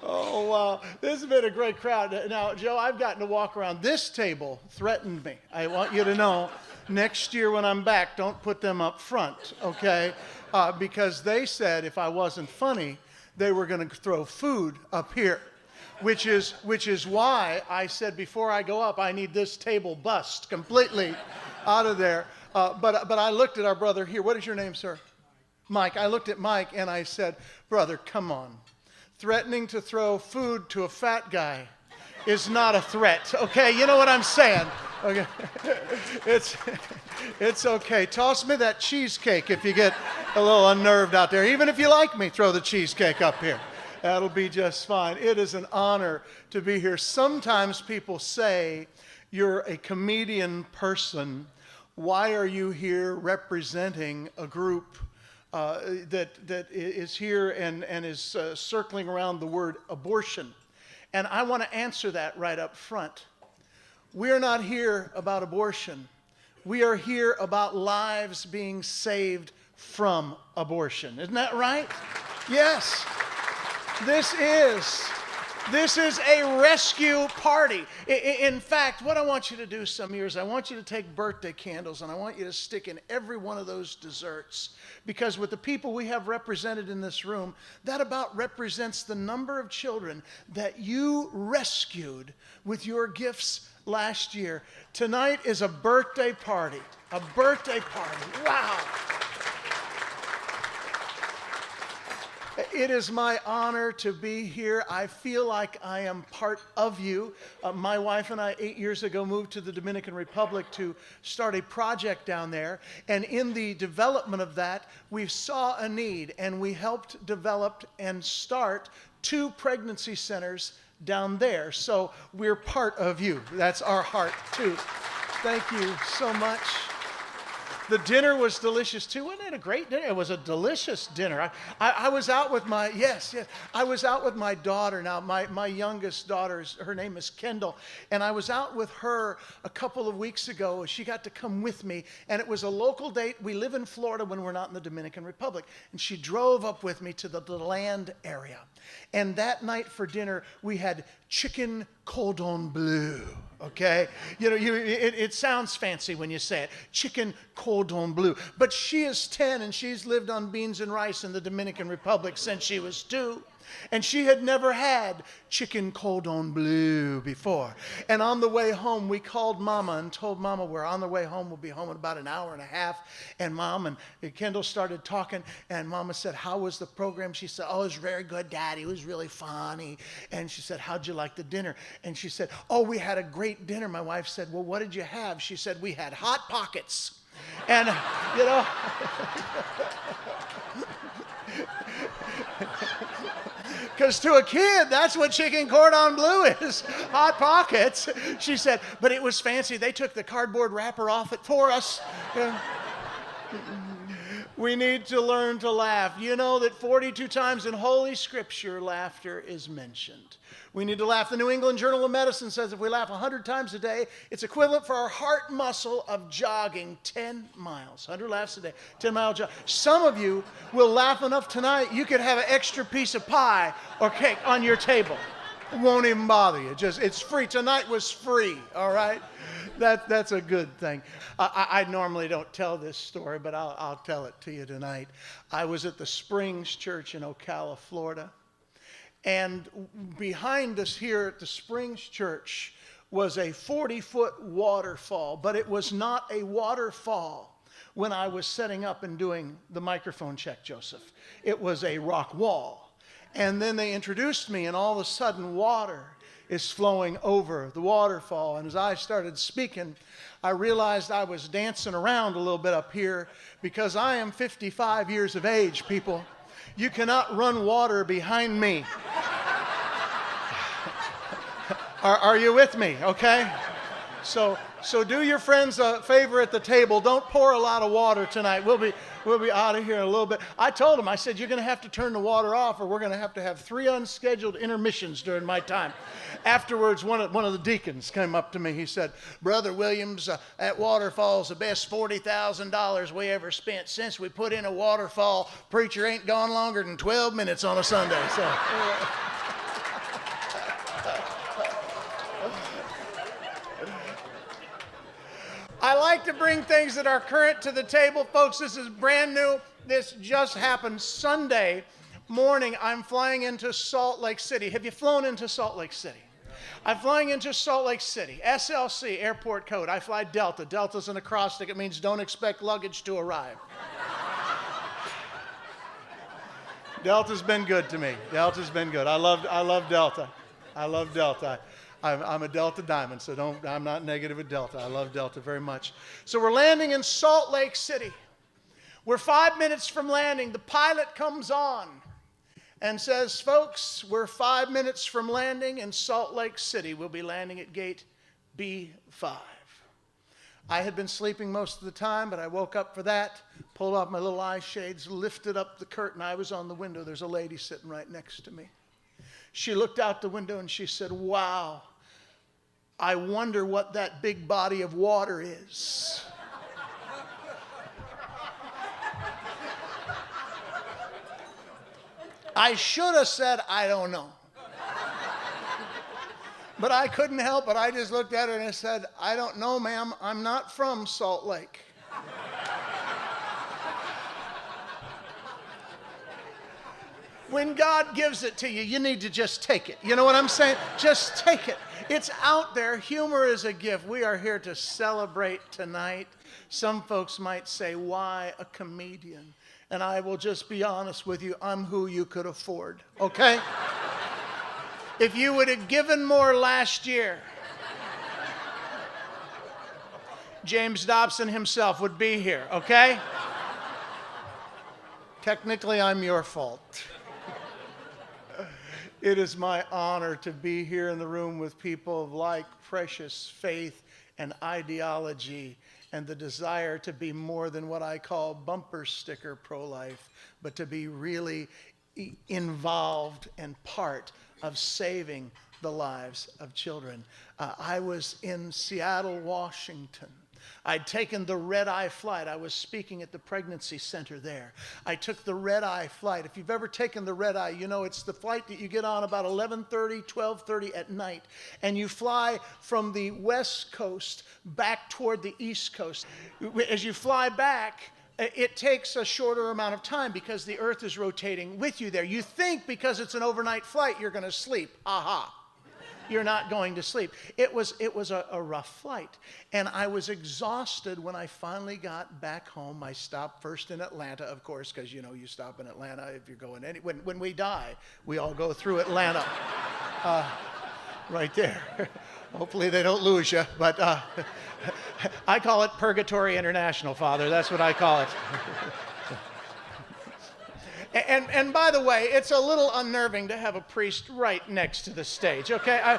Oh, wow. This has been a great crowd. Now, Joe, I've gotten to walk around. This table threatened me. I want you to know, next year when I'm back, don't put them up front, okay? Because they said if I wasn't funny, they were going to throw food up here, which is why I said before I go up, I need this table bust completely out of there. But I looked at our brother here. What is your name, sir? Mike. I looked at Mike and I said, brother, come on. Threatening to throw food to a fat guy is not a threat, okay? You know what I'm saying? Okay, it's okay. Toss me that cheesecake if you get a little unnerved out there. Even if you like me, throw the cheesecake up here. That'll be just fine. It is an honor to be here. Sometimes people say you're a comedian person. Why are you here representing a group that is here and is circling around the word abortion? And I want to answer that right up front. We're not here about abortion. We are here about lives being saved from abortion. Isn't that right? Yes. This is a rescue party. In fact, what I want you to do some years, I want you to take birthday candles and I want you to stick in every one of those desserts. Because with the people we have represented in this room, that about represents the number of children that you rescued with your gifts last year. Tonight is a birthday party. A birthday party. Wow. It is my honor to be here. I feel like I am part of you. My wife and I, 8 years ago, moved to the Dominican Republic to start a project down there. And in the development of that, we saw a need, and we helped develop and start 2 pregnancy centers down there. So we're part of you. That's our heart, too. Thank you so much. The dinner was delicious too. Wasn't it a great dinner? It was a delicious dinner. I was out with my, yes. I was out with my daughter. Now, my youngest daughter, her name is Kendall. And I was out with her a couple of weeks ago. She got to come with me. And it was a local date. We live in Florida when we're not in the Dominican Republic. And she drove up with me to the DeLand area. And that night for dinner, we had chicken cordon bleu, okay? You know, it sounds fancy when you say it, chicken cordon bleu. But she is 10 and she's lived on beans and rice in the Dominican Republic since she was 2. And she had never had chicken cordon bleu before. And on the way home, we called Mama and told Mama we're on the way home. We'll be home in about an hour and a half. And Mom and Kendall started talking. And Mama said, how was the program? She said, oh, it was very good, Daddy. It was really funny. And she said, how'd you like the dinner? And she said, oh, we had a great dinner. My wife said, well, what did you have? She said, we had Hot Pockets. And, you know... Because to a kid, that's what chicken cordon bleu is, Hot Pockets. She said, but it was fancy. They took the cardboard wrapper off it for us. We need to learn to laugh. You know that 42 times in Holy Scripture, laughter is mentioned. We need to laugh. The New England Journal of Medicine says if we laugh 100 times a day, it's equivalent for our heart muscle of jogging 10 miles. 100 laughs a day, 10-mile jog. Some of you will laugh enough tonight, you could have an extra piece of pie or cake on your table. It won't even bother you. It's free. Tonight was free, all right? That's a good thing. I normally don't tell this story, but I'll tell it to you tonight. I was at the Springs Church in Ocala, Florida. And behind us here at the Springs Church was a 40-foot waterfall, but it was not a waterfall when I was setting up and doing the microphone check, Joseph. It was a rock wall. And then they introduced me, and all of a sudden water is flowing over the waterfall. And as I started speaking, I realized I was dancing around a little bit up here because I am 55 years of age, people. You cannot run water behind me. Are you with me? Okay? So do your friends a favor at the table. Don't pour a lot of water tonight. We'll be out of here in a little bit. I told them, I said, you're going to have to turn the water off or we're going to have 3 unscheduled intermissions during my time. Afterwards, one of the deacons came up to me. He said, Brother Williams, that waterfall's the best $40,000 we ever spent. Since we put in a waterfall, preacher ain't gone longer than 12 minutes on a Sunday. So. I like to bring things that are current to the table. Folks, this is brand new. This just happened Sunday morning. I'm flying into Salt Lake City. Have you flown into Salt Lake City? I'm flying into Salt Lake City. SLC, airport code. I fly Delta. Delta's an acrostic. It means don't expect luggage to arrive. Delta's been good to me. Delta's been good. I love Delta. I love Delta. I'm a Delta Diamond, so I'm not negative with Delta. I love Delta very much. So we're landing in Salt Lake City. We're 5 minutes from landing. The pilot comes on and says, folks, we're 5 minutes from landing in Salt Lake City. We'll be landing at gate B5. I had been sleeping most of the time, but I woke up for that, pulled off my little eye shades, lifted up the curtain. I was on the window. There's a lady sitting right next to me. She looked out the window and she said, wow, I wonder what that big body of water is. I should have said, I don't know. But I couldn't help it. I just looked at her and I said, I don't know, ma'am. I'm not from Salt Lake. When God gives it to you, you need to just take it. You know what I'm saying? Just take it. It's out there. Humor is a gift. We are here to celebrate tonight. Some folks might say, why a comedian? And I will just be honest with you, I'm who you could afford, okay? If you would have given more last year, James Dobson himself would be here, okay? Technically, I'm your fault. It is my honor to be here in the room with people of like precious faith and ideology and the desire to be more than what I call bumper sticker pro-life, but to be really involved and part of saving the lives of children. I was in Seattle, Washington. I'd taken the red-eye flight. I was speaking at the pregnancy center there. I took the red-eye flight. If you've ever taken the red-eye, you know it's the flight that you get on about 11:30, 12:30 at night, and you fly from the West Coast back toward the East Coast. As you fly back, it takes a shorter amount of time because the Earth is rotating with you there. You think because it's an overnight flight, you're going to sleep. Aha. You're not going to sleep. It was a rough flight. And I was exhausted when I finally got back home. I stopped first in Atlanta, of course, because, you know, you stop in Atlanta if you're going when we die, we all go through Atlanta. Right there. Hopefully they don't lose you. But I call it Purgatory International, Father. That's what I call it. And by the way, it's a little unnerving to have a priest right next to the stage, okay?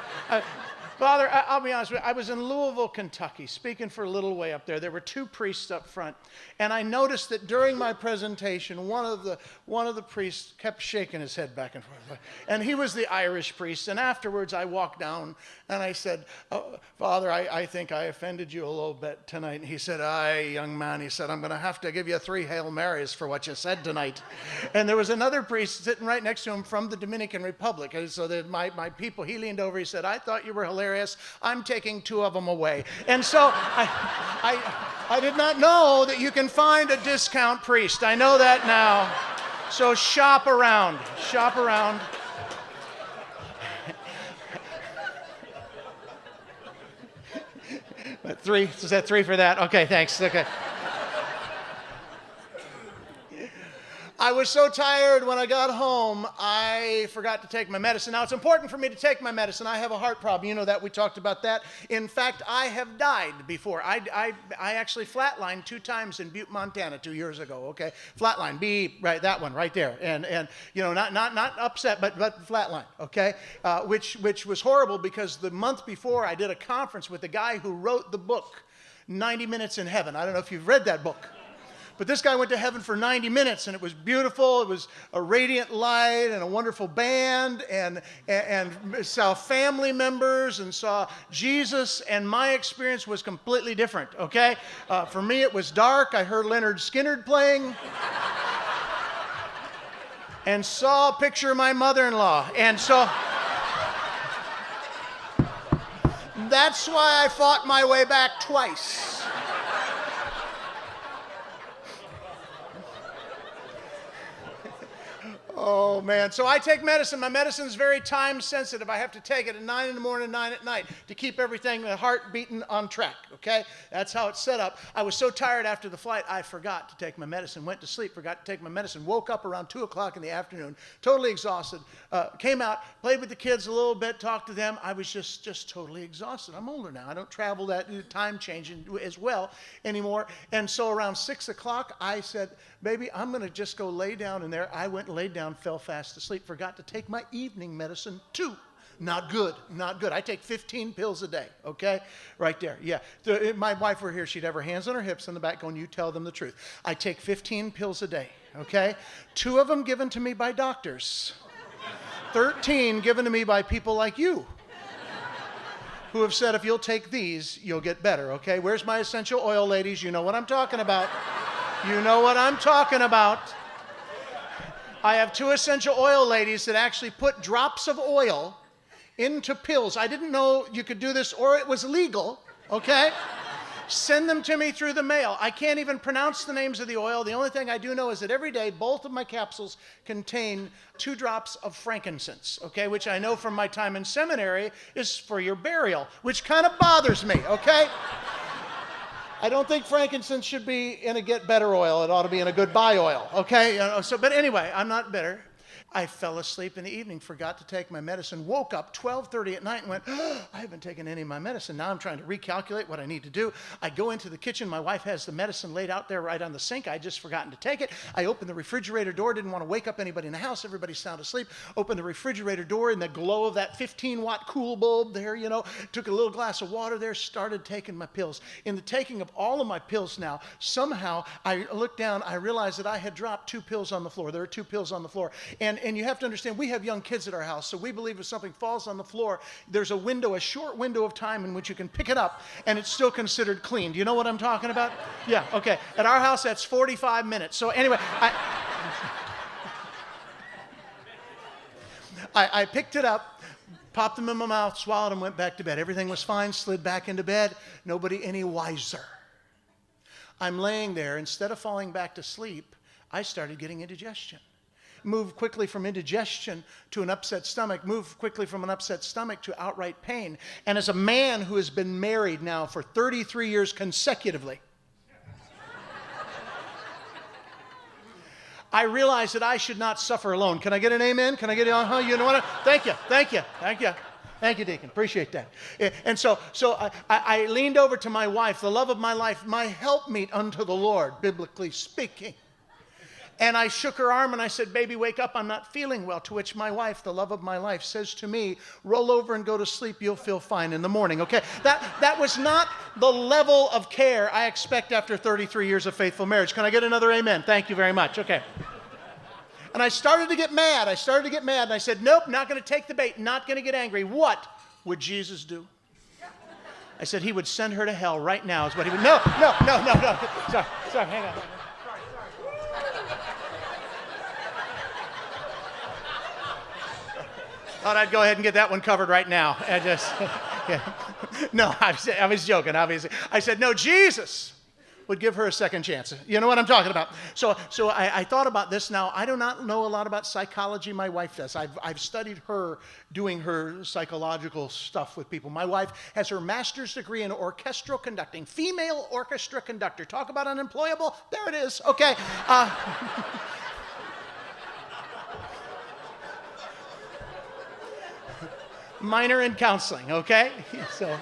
Father, I'll be honest with you. I was in Louisville, Kentucky, speaking for a little way up there. There were two priests up front, and I noticed that during my presentation, one of the priests kept shaking his head back and forth, and he was the Irish priest. And afterwards, I walked down and I said, oh, Father, I think I offended you a little bit tonight. And he said, aye, young man. He said, I'm going to have to give you 3 Hail Marys for what you said tonight. And there was another priest sitting right next to him from the Dominican Republic. And so my people, he leaned over. He said, I thought you were hilarious. I'm taking 2 of them away. And so I did not know that you can find a discount priest. I know that now. So shop around. Shop around. But 3, is that 3 for that? Okay, thanks. Okay. I was so tired when I got home, I forgot to take my medicine. Now, it's important for me to take my medicine. I have a heart problem. You know that. We talked about that. In fact, I have died before. I actually flatlined 2 times in Butte, Montana 2 years ago, okay? Flatline, right, that one right there. And you know, not upset, but flatline, okay? Which was horrible because the month before I did a conference with the guy who wrote the book, 90 Minutes in Heaven. I don't know if you've read that book. But this guy went to heaven for 90 minutes, and it was beautiful. It was a radiant light and a wonderful band, and saw family members and saw Jesus, and my experience was completely different, okay? For me, it was dark. I heard Leonard Skinner playing and saw a picture of my mother-in-law. And so that's why I fought my way back twice. Oh, man. So I take medicine. My medicine is very time sensitive. I have to take it at 9 in the morning, 9 at night to keep everything, the heart beating on track, okay? That's how it's set up. I was so tired after the flight, I forgot to take my medicine. Went to sleep, forgot to take my medicine. Woke up around 2 o'clock in the afternoon, totally exhausted. Came out, played with the kids a little bit, talked to them. I was just totally exhausted. I'm older now. I don't travel that time changing as well anymore. And so around 6 o'clock, I said, baby, I'm going to just go lay down in there. I went and laid down, fell fast asleep, forgot to take my evening medicine too. Not good, not good. I take 15 pills a day, okay? Right there, yeah. If my wife were here, she'd have her hands on her hips in the back going, you tell them the truth. I take 15 pills a day, okay? 2 of them given to me by doctors. 13 given to me by people like you who have said, if you'll take these, you'll get better, okay? Where's my essential oil, ladies? You know what I'm talking about. You know what I'm talking about. I have 2 essential oil ladies that actually put drops of oil into pills. I didn't know you could do this or it was legal, okay? Send them to me through the mail. I can't even pronounce the names of the oil. The only thing I do know is that every day, both of my capsules contain 2 drops of frankincense, okay, which I know from my time in seminary is for your burial, which kind of bothers me, okay? I don't think frankincense should be in a get better oil. It ought to be in a goodbye oil, okay? But anyway, I'm not bitter. I fell asleep in the evening, forgot to take my medicine, woke up 12:30 at night and went, oh, I haven't taken any of my medicine. Now I'm trying to recalculate what I need to do. I go into the kitchen. My wife has the medicine laid out there right on the sink. I had just forgotten to take it. I opened the refrigerator door, didn't want to wake up anybody in the house. Everybody's sound asleep. Opened the refrigerator door in the glow of that 15-watt cool bulb there, you know, took a little glass of water there, started taking my pills. In the taking of all of my pills now, somehow I looked down, I realized that I had dropped 2 pills on the floor. There were 2 pills on the floor. And you have to understand, we have young kids at our house, so we believe if something falls on the floor, there's a window, a short window of time in which you can pick it up and it's still considered clean. Do you know what I'm talking about? Yeah, okay. At our house, that's 45 minutes. So anyway, I picked it up, popped them in my mouth, swallowed them, went back to bed. Everything was fine, slid back into bed, nobody any wiser. I'm laying there, instead of falling back to sleep, I started getting indigestion. Move quickly from indigestion to an upset stomach, move quickly from an upset stomach to outright pain. And as a man who has been married now for 33 years consecutively, I realize that I should not suffer alone. Can I get an amen? Can I get an you know what? Thank you, thank you, thank you. Thank you, Deacon. Appreciate that. And so I leaned over to my wife, the love of my life, my helpmeet unto the Lord, biblically speaking. And I shook her arm and I said, baby, wake up, I'm not feeling well. To which my wife, the love of my life, says to me, roll over and go to sleep, you'll feel fine in the morning, okay? That was not the level of care I expect after 33 years of faithful marriage. Can I get another amen? Thank you very much, okay. And I started to get mad. And I said, nope, not going to take the bait, not going to get angry. What would Jesus do? I said, he would send her to hell right now is what he would. No. Sorry, hang on. Thought I'd go ahead and get that one covered right now. No, I was joking, obviously. I said, no, Jesus would give her a second chance. You know what I'm talking about? So I thought about this now. I do not know a lot about psychology. My wife does. I've studied her doing her psychological stuff with people. My wife has her master's degree in orchestral conducting, female orchestra conductor. Talk about unemployable. There it is. Okay. Minor in counseling, okay? So,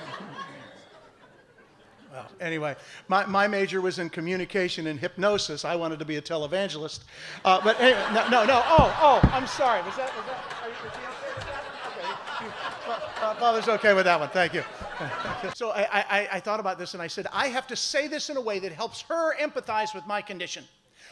well, anyway, my major was in communication and hypnosis. I wanted to be a televangelist. But anyway, no. Oh, I'm sorry. Was that? Are you okay with that? Okay. Father's okay with that one. Thank you. So I thought about this and I said, I have to say this in a way that helps her empathize with my condition.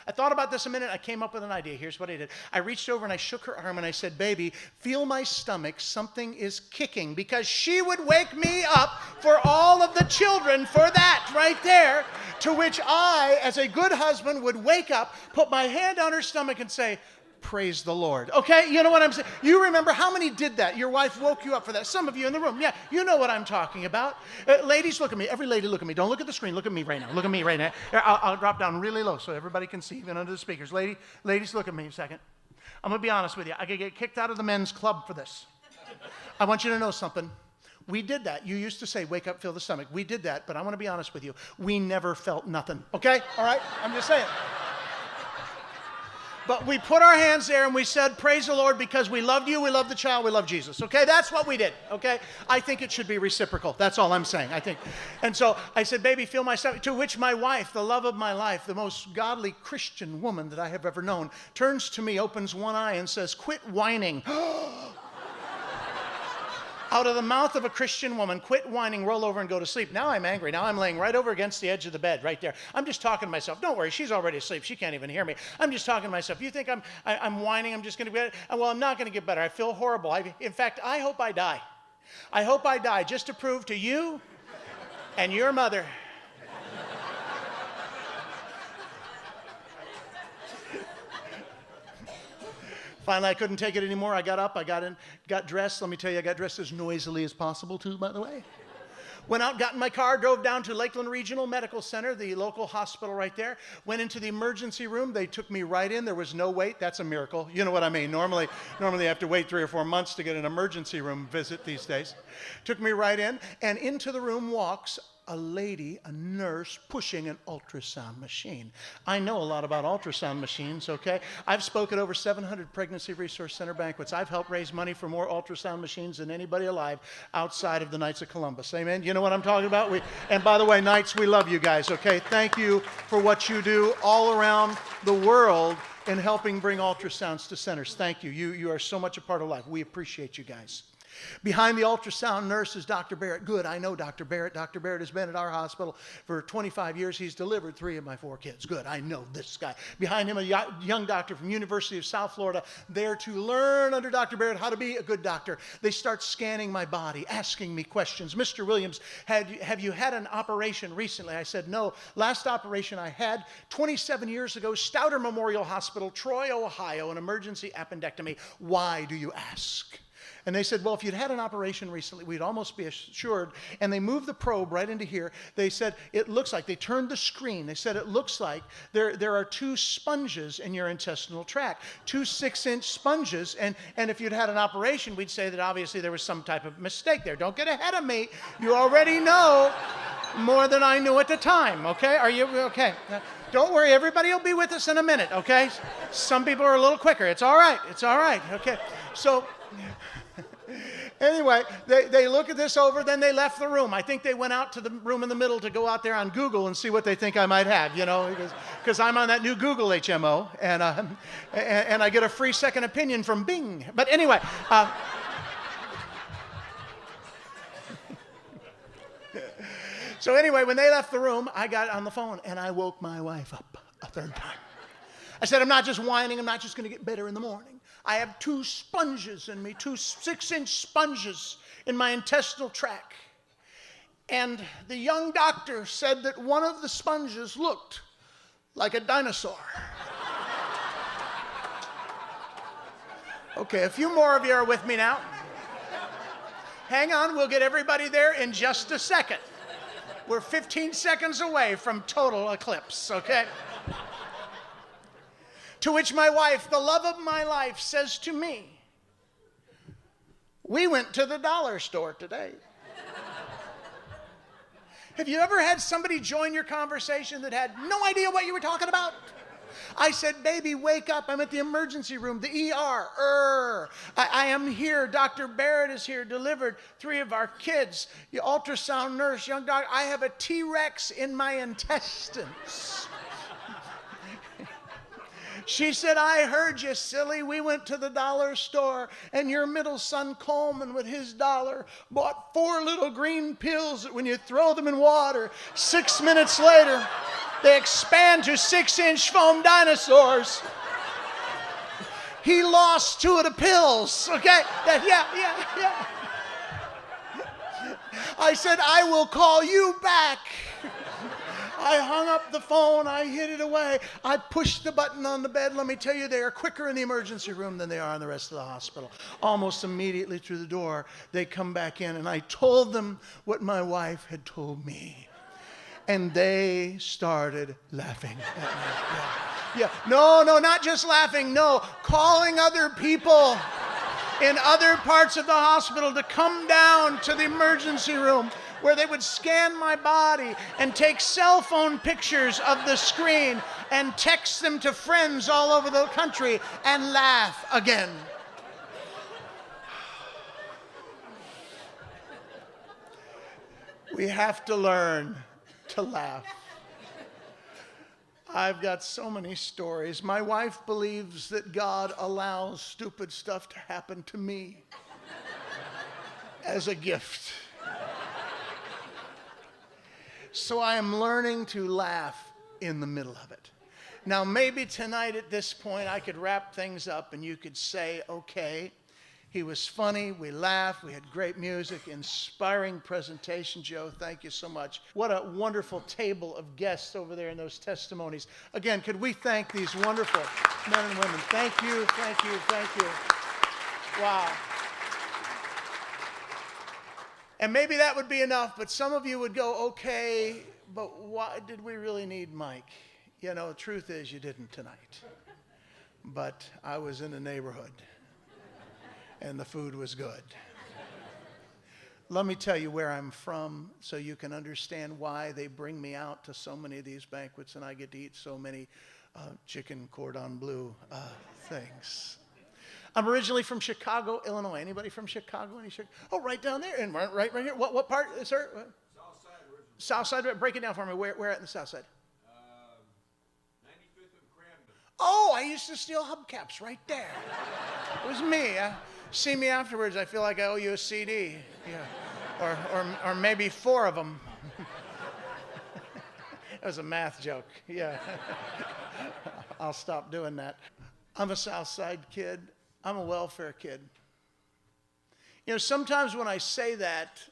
I thought about this a minute. I came up with an idea. Here's what I did. I reached over and I shook her arm and I said, baby, feel my stomach. Something is kicking, because she would wake me up for all of the children for that right there. To which I, as a good husband, would wake up, put my hand on her stomach and say, praise the Lord. Okay, you know what I'm saying? You remember how many did that? Your wife woke you up for that. Some of you in the room, yeah, you know what I'm talking about. Ladies, look at me. Every lady, look at me. Don't look at the screen. Look at me right now. Look at me right now. I'll drop down really low so everybody can see, even under the speakers. Ladies, look at me a second. I'm going to be honest with you. I could get kicked out of the men's club for this. I want you to know something. We did that. You used to say, wake up, feel the stomach. We did that, but I want to be honest with you. We never felt nothing, okay? All right? I'm just saying. But we put our hands there and we said, praise the Lord, because we loved you, we love the child, we love Jesus, okay? That's what we did, okay? I think it should be reciprocal. That's all I'm saying, I think. And so I said, baby, feel my stomach. To which my wife, the love of my life, the most godly Christian woman that I have ever known, turns to me, opens one eye and says, quit whining. Out of the mouth of a Christian woman, quit whining, roll over and go to sleep. Now I'm angry. Now I'm laying right over against the edge of the bed right there. I'm just talking to myself. Don't worry, she's already asleep. She can't even hear me. I'm just talking to myself. You think I'm whining? I'm just going to get better? Well, I'm not going to get better. I feel horrible. In fact, I hope I die. I hope I die just to prove to you and your mother Finally, I couldn't take it anymore. I got up, I got dressed. Let me tell you, I got dressed as noisily as possible, too, by the way. Went out, got in my car, drove down to Lakeland Regional Medical Center, the local hospital right there. Went into the emergency room. They took me right in. There was no wait. That's a miracle. You know what I mean. Normally you have to wait 3 or 4 months to get an emergency room visit these days. Took me right in, and into the room walks a lady, a nurse, pushing an ultrasound machine. I know a lot about ultrasound machines, okay? I've spoken at over 700 Pregnancy Resource Center banquets. I've helped raise money for more ultrasound machines than anybody alive outside of the Knights of Columbus. Amen? You know what I'm talking about? And by the way, Knights, we love you guys, okay? Thank you for what you do all around the world in helping bring ultrasounds to centers. Thank you. You are so much a part of life. We appreciate you guys. Behind the ultrasound nurse is Dr. Barrett. Good, I know Dr. Barrett. Dr. Barrett has been at our hospital for 25 years. He's delivered 3 of my 4 kids. Good, I know this guy. Behind him, a young doctor from University of South Florida, there to learn under Dr. Barrett how to be a good doctor. They start scanning my body, asking me questions. Mr. Williams, have you had an operation recently? I said, no. Last operation I had 27 years ago, Stouter Memorial Hospital, Troy, Ohio, an emergency appendectomy. Why do you ask? And they said, well, if you'd had an operation recently, we'd almost be assured. And they moved the probe right into here. They said, it looks like, they turned the screen. They said, it looks like there are 2 sponges in your intestinal tract, 2 6-inch sponges. And if you'd had an operation, we'd say that obviously there was some type of mistake there. Don't get ahead of me. You already know more than I knew at the time, okay? Are you okay? Don't worry, everybody will be with us in a minute, okay? Some people are a little quicker. It's all right. It's all right, okay? So anyway, they look at this over, then they left the room. I think they went out to the room in the middle to go out there on Google and see what they think I might have, you know, because I'm on that new Google HMO, and I get a free second opinion from Bing. But anyway, so anyway, when they left the room, I got on the phone and I woke my wife up a 3rd time. I said, I'm not just whining, I'm not just going to get better in the morning. I have 2 sponges in me, 2 6-inch sponges in my intestinal tract. And the young doctor said that one of the sponges looked like a dinosaur. Okay, a few more of you are with me now. Hang on, we'll get everybody there in just a second. We're 15 seconds away from total eclipse, okay? To which my wife, the love of my life, says to me, we went to the dollar store today. Have you ever had somebody join your conversation that had no idea what you were talking about? I said, baby, wake up. I'm at the emergency room, the ER. I am here. Dr. Barrett is here, delivered 3 of our kids. The ultrasound nurse, young doctor. I have a T-Rex in my intestines. She said, I heard you, silly. We went to the dollar store, and your middle son, Coleman, with his dollar, bought 4 little green pills that when you throw them in water, 6 minutes later, they expand to 6-inch foam dinosaurs. He lost 2 of the pills, okay? Yeah. I said, I will call you back. I hung up the phone, I hid it away, I pushed the button on the bed. Let me tell you, they are quicker in the emergency room than they are in the rest of the hospital. Almost immediately through the door, they come back in, and I told them what my wife had told me. And they started laughing at me. Yeah. Yeah. No, not just laughing. No, calling other people in other parts of the hospital to come down to the emergency room where they would scan my body and take cell phone pictures of the screen and text them to friends all over the country and laugh again. We have to learn to laugh. I've got so many stories. My wife believes that God allows stupid stuff to happen to me as a gift. So I am learning to laugh in the middle of it. Now, maybe tonight at this point I could wrap things up and you could say, okay, he was funny, we laughed, we had great music, inspiring presentation, Joe. Thank you so much. What a wonderful table of guests over there in those testimonies. Again, could we thank these wonderful men and women? Thank you, thank you, thank you. Wow. And maybe that would be enough, but some of you would go, okay, but why did we really need Mike? You know, the truth is you didn't tonight. But I was in the neighborhood. And the food was good. Let me tell you where I'm from so you can understand why they bring me out to so many of these banquets and I get to eat so many chicken cordon bleu things. I'm originally from Chicago, Illinois. Anybody from Chicago? Oh, right down there. And right here. What part, sir? South side originally. South side. Break it down for me. Where at in the south side? 95th and Cramden. Oh, I used to steal hubcaps right there. It was me. See me afterwards, I feel like I owe you a CD. Yeah. Or maybe 4 of them. That was a math joke. Yeah. I'll stop doing that. I'm a South Side kid. I'm a welfare kid. You know, sometimes when I say that,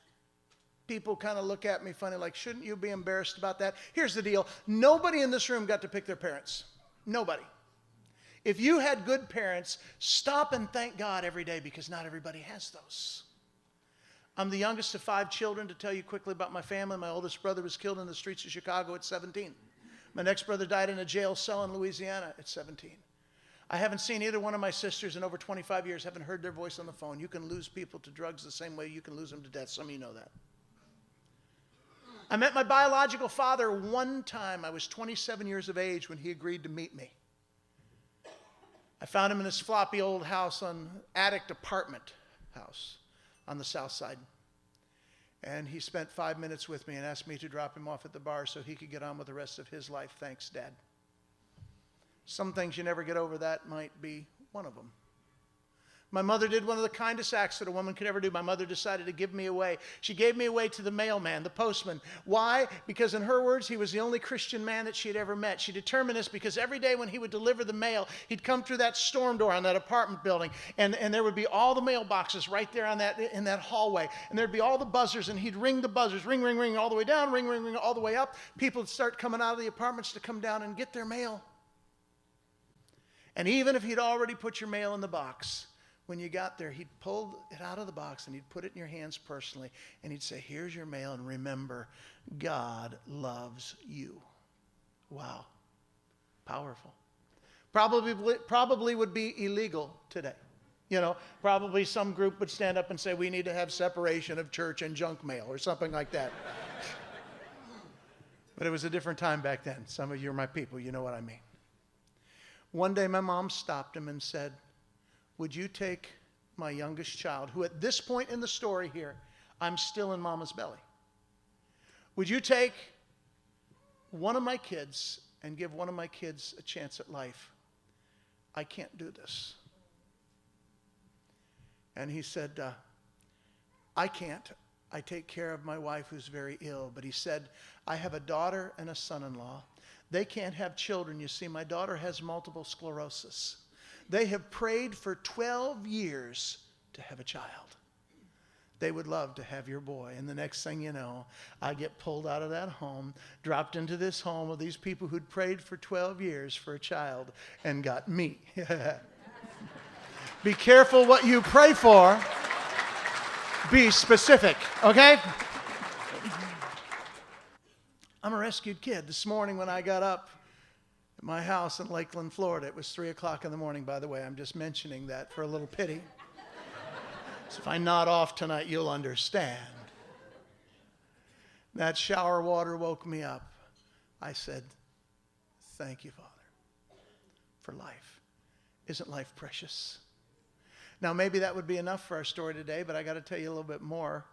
people kind of look at me funny, like, shouldn't you be embarrassed about that? Here's the deal. Nobody in this room got to pick their parents. Nobody. If you had good parents, stop and thank God every day because not everybody has those. I'm the youngest of 5 children. To tell you quickly about my family, my oldest brother was killed in the streets of Chicago at 17. My next brother died in a jail cell in Louisiana at 17. I haven't seen either one of my sisters in over 25 years, haven't heard their voice on the phone. You can lose people to drugs the same way you can lose them to death. Some of you know that. I met my biological father one time. I was 27 years of age when he agreed to meet me. I found him in this floppy old house attic apartment house on the south side. And he spent 5 minutes with me and asked me to drop him off at the bar so he could get on with the rest of his life. Thanks, Dad. Some things you never get over, that might be one of them. My mother did one of the kindest acts that a woman could ever do. My mother decided to give me away. She gave me away to the mailman, the postman. Why? Because in her words, he was the only Christian man that she had ever met. She determined this because every day when he would deliver the mail, he'd come through that storm door on that apartment building, and there would be all the mailboxes right there in that hallway. And there'd be all the buzzers, and he'd ring the buzzers, ring, ring, ring, all the way down, ring, ring, ring, all the way up. People would start coming out of the apartments to come down and get their mail. And even if he'd already put your mail in the box, when you got there, he'd pull it out of the box and he'd put it in your hands personally. And he'd say, here's your mail, and remember, God loves you. Wow. Powerful. Probably would be illegal today. You know, probably some group would stand up and say, we need to have separation of church and junk mail or something like that. But it was a different time back then. Some of you are my people. You know what I mean. One day my mom stopped him and said, would you take my youngest child, who at this point in the story here, I'm still in mama's belly. Would you take one of my kids and give one of my kids a chance at life? I can't do this. And he said, I can't. I take care of my wife who's very ill. But he said, I have a daughter and a son-in-law. They can't have children. You see, my daughter has multiple sclerosis. They have prayed for 12 years to have a child. They would love to have your boy. And the next thing you know, I get pulled out of that home, dropped into this home of these people who'd prayed for 12 years for a child and got me. Be careful what you pray for. Be specific, okay? I'm a rescued kid. This morning when I got up, my house in Lakeland, Florida. It was 3 o'clock in the morning, by the way. I'm just mentioning that for a little pity. So if I nod off tonight, you'll understand. That shower water woke me up. I said, thank you, Father, for life. Isn't life precious? Now, maybe that would be enough for our story today, but I got to tell you a little bit more.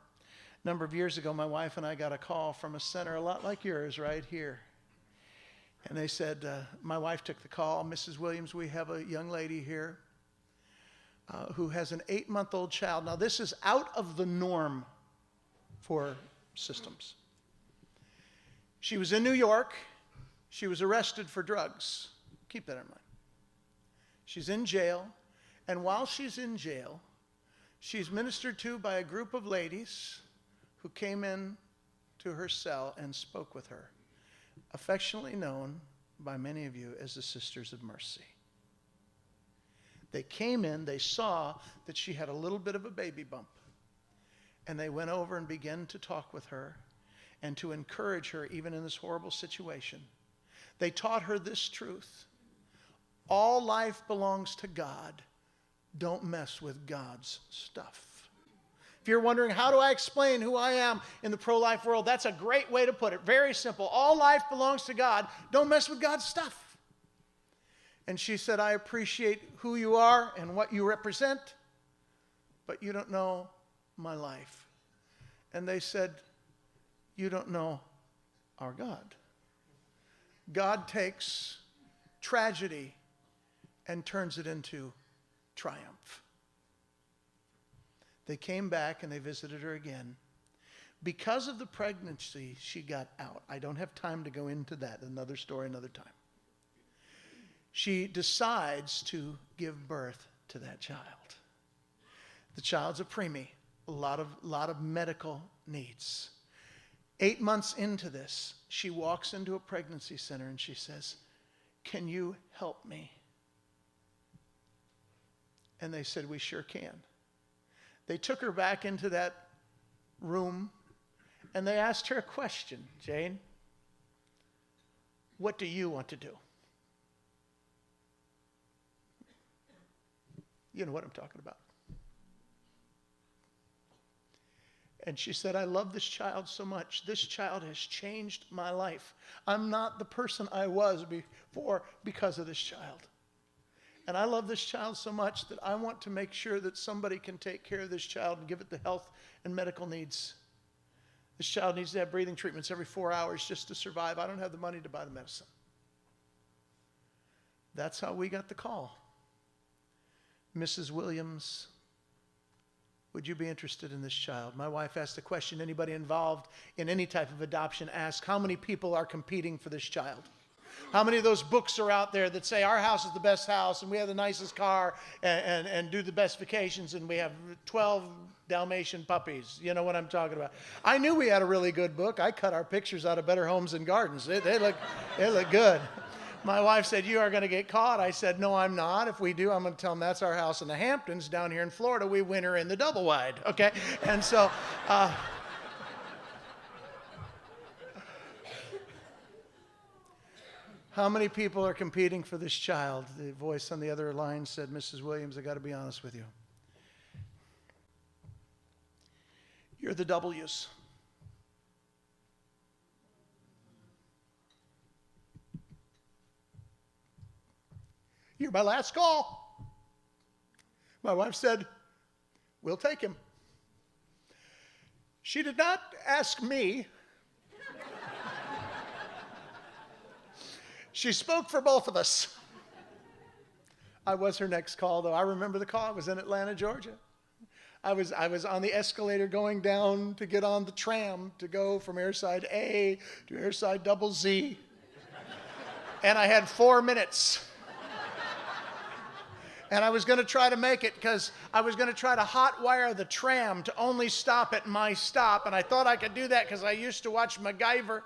A number of years ago, my wife and I got a call from a center a lot like yours right here. And they said, my wife took the call, Mrs. Williams, we have a young lady here who has an 8-month-old child. Now, this is out of the norm for systems. She was in New York. She was arrested for drugs. Keep that in mind. She's in jail. And while she's in jail, she's ministered to by a group of ladies who came in to her cell and spoke with her, affectionately known by many of you as the Sisters of Mercy. They came in, they saw that she had a little bit of a baby bump, and they went over and began to talk with her and to encourage her even in this horrible situation. They taught her this truth: all life belongs to God. Don't mess with God's stuff. If you're wondering, how do I explain who I am in the pro-life world? That's a great way to put it. Very simple. All life belongs to God. Don't mess with God's stuff. And she said, I appreciate who you are and what you represent, but you don't know my life. And they said, you don't know our God. God takes tragedy and turns it into triumph. They came back and they visited her again. Because of the pregnancy, she got out. I don't have time to go into that. Another story, another time. She decides to give birth to that child. The child's a preemie, a lot of medical needs. 8 months into this, she walks into a pregnancy center and she says, can you help me? And they said, we sure can. They took her back into that room and they asked her a question. Jane, what do you want to do? You know what I'm talking about. And she said, I love this child so much. This child has changed my life. I'm not the person I was before because of this child. And I love this child so much that I want to make sure that somebody can take care of this child and give it the health and medical needs. This child needs to have breathing treatments every 4 hours just to survive. I don't have the money to buy the medicine. That's how we got the call. Mrs. Williams, would you be interested in this child? My wife asked the question, anybody involved in any type of adoption, ask how many people are competing for this child? How many of those books are out there that say our house is the best house and we have the nicest car and do the best vacations and we have 12 Dalmatian puppies? You know what I'm talking about. I knew we had a really good book. I cut our pictures out of Better Homes and Gardens. They look good. My wife said, you are going to get caught. I said, no, I'm not. If we do, I'm going to tell them that's our house in the Hamptons. Down here in Florida, we winter in the double wide. Okay? And so... how many people are competing for this child? The voice on the other line said, Mrs. Williams, I got to be honest with you. You're the W's. You're my last call. My wife said, we'll take him. She did not ask me. She spoke for both of us. I was her next call, though. I remember the call. I was in Atlanta, Georgia. I was on the escalator going down to get on the tram to go from airside A to airside double Z. And I had 4 minutes. And I was going to try to make it because I was going to try to hotwire the tram to only stop at my stop. And I thought I could do that because I used to watch MacGyver.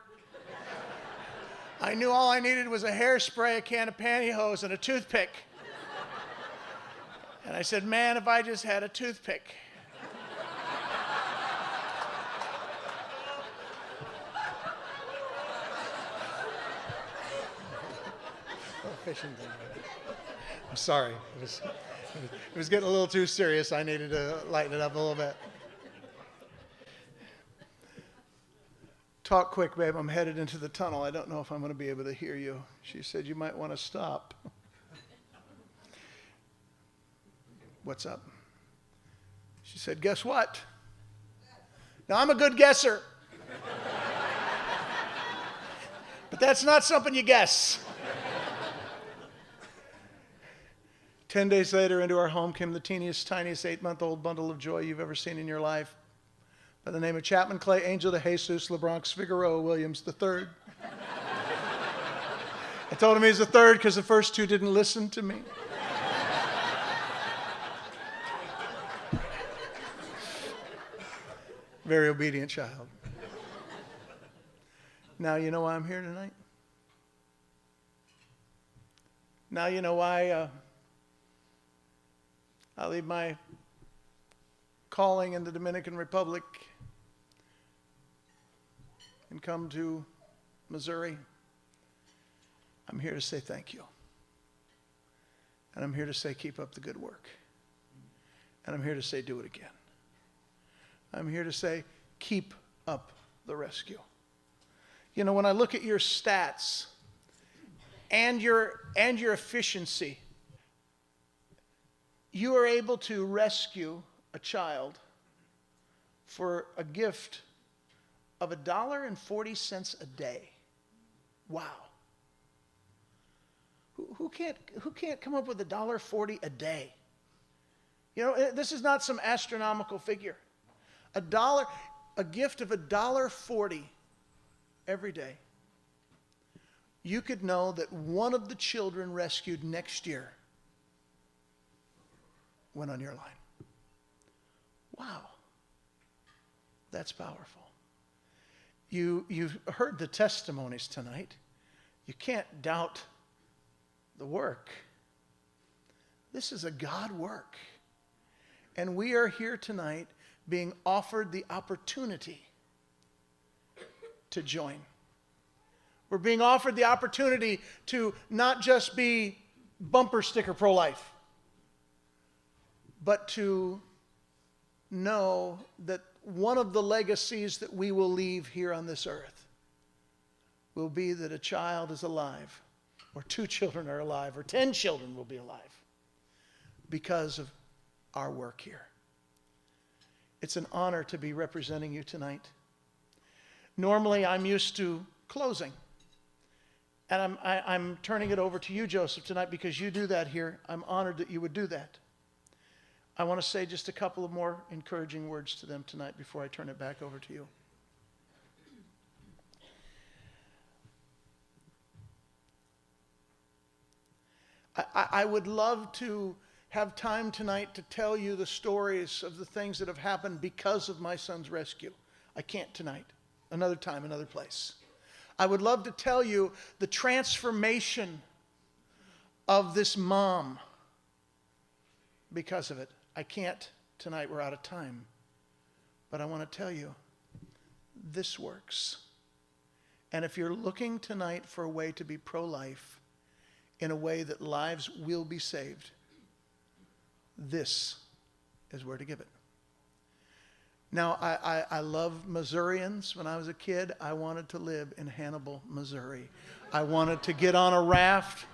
I knew all I needed was a hairspray, a can of pantyhose, and a toothpick. And I said, man, if I just had a toothpick. fishing thing. I'm sorry. It was getting a little too serious. I needed to lighten it up a little bit. Talk quick, babe. I'm headed into the tunnel. I don't know if I'm going to be able to hear you. She said you might want to stop. What's up? She said, guess what? Now, I'm a good guesser. But that's not something you guess. 10 days later, into our home came the teeniest, tiniest 8-month-old bundle of joy you've ever seen in your life, by the name of Chapman Clay Angel de Jesus LeBronx Figueroa Williams III. I told him he's the third because the first two didn't listen to me. Very obedient child. Now you know why I'm here tonight? Now you know why I leave my calling in the Dominican Republic and come to Missouri. I'm here to say thank you. And I'm here to say keep up the good work. And I'm here to say do it again. I'm here to say keep up the rescue. You know, when I look at your stats and your efficiency, you are able to rescue a child for a gift of $1.40 a day. Wow. Who can't come up with $1.40 a day? You know, this is not some astronomical figure. A gift of $1.40 every day. You could know that one of the children rescued next year went on your line. Wow. That's powerful. You've heard the testimonies tonight. You can't doubt the work. This is a God work. And we are here tonight being offered the opportunity to join. We're being offered the opportunity to not just be bumper sticker pro-life, but to know that one of the legacies that we will leave here on this earth will be that a child is alive, or 2 children are alive, or 10 children will be alive because of our work here. It's an honor to be representing you tonight. Normally, I'm used to closing. And I'm turning it over to you, Joseph, tonight because you do that here. I'm honored that you would do that. I want to say just a couple of more encouraging words to them tonight before I turn it back over to you. I would love to have time tonight to tell you the stories of the things that have happened because of my son's rescue. I can't tonight. Another time, another place. I would love to tell you the transformation of this mom because of it. I can't tonight. We're out of time. But I want to tell you, this works. And if you're looking tonight for a way to be pro-life in a way that lives will be saved, this is where to give it. Now, I love Missourians. When I was a kid, I wanted to live in Hannibal, Missouri. I wanted to get on a raft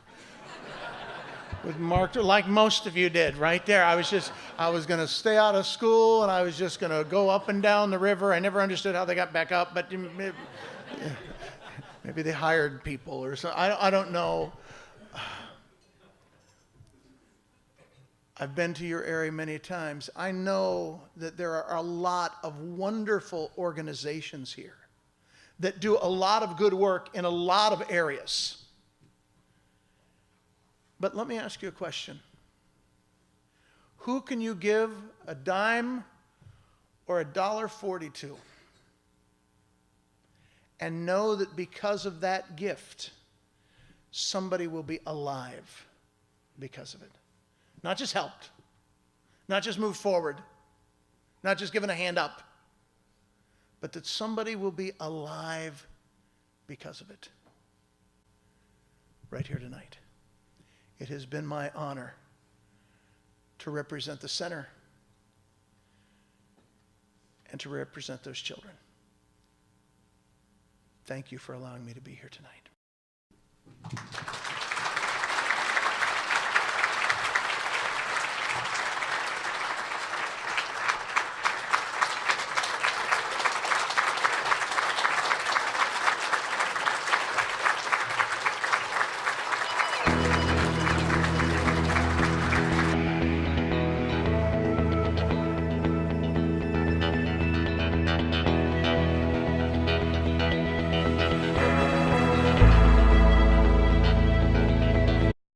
with Mark, like most of you did, right there. I was going to stay out of school, and I was just going to go up and down the river. I never understood how they got back up, but maybe they hired people or something. I don't know. I've been to your area many times. I know that there are a lot of wonderful organizations here that do a lot of good work in a lot of areas. But let me ask you a question. Who can you give a dime or $1.40 to and know that because of that gift, somebody will be alive because of it? Not just helped, not just moved forward, not just given a hand up, but that somebody will be alive because of it. Right here tonight. It has been my honor to represent the center and to represent those children. Thank you for allowing me to be here tonight.